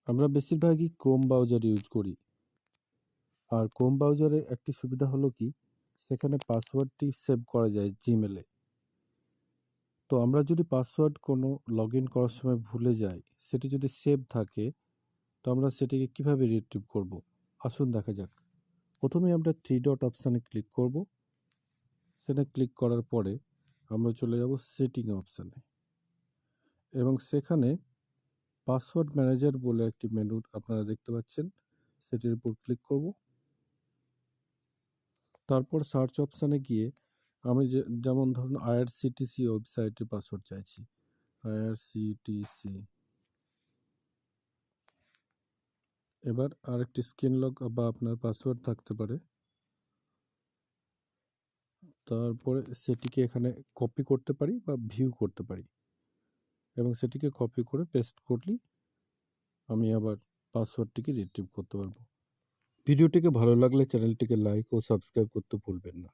আমরা বেশিরভাগই Chrome browser use করি। আর ক্রোম ব্রাউজারে একটি সুবিধা হলো কি, সেখানে পাসওয়ার্ডটি সেভ করা যায় জিমেলে। তো আমরা যদি পাসওয়ার্ড কোনো লগ ইন করার সময় ভুলে যাই, সেটি যদি সেভ থাকে, তো আমরা সেটিকে কিভাবে রিট্রিভ করব? আসুন দেখা যাক। প্রথমে আমরা থ্রি ডট অপশানে ক্লিক করব। সেখানে ক্লিক করার পরে আমরা চলে যাব সেটিং অপশানে, এবং সেখানে পাসওয়ার্ড ম্যানেজার বলে একটি মেনু আপনারা দেখতে পাচ্ছেন, সেটির উপর ক্লিক করব। তারপর সার্চ অপশানে গিয়ে আমি যেমন ধরুন আইআরসিটিসি ওয়েবসাইটের পাসওয়ার্ড চাইছি, আইআরসিটিসি। এবার আরেকটি স্ক্রিন লক বা আপনার পাসওয়ার্ড থাকতে পারে। তারপরে সেটিকে এখানে কপি করতে পারি বা ভিউ করতে পারি, এবং সেটিকে কপি করে পেস্ট করলেই আমি আবার পাসওয়ার্ডটিকে রিট্রিভ করতে পারবো। ভিডিওটিকে ভালো লাগলে চ্যানেলটিকে লাইক ও সাবস্ক্রাইব করতে ভুলবেন না।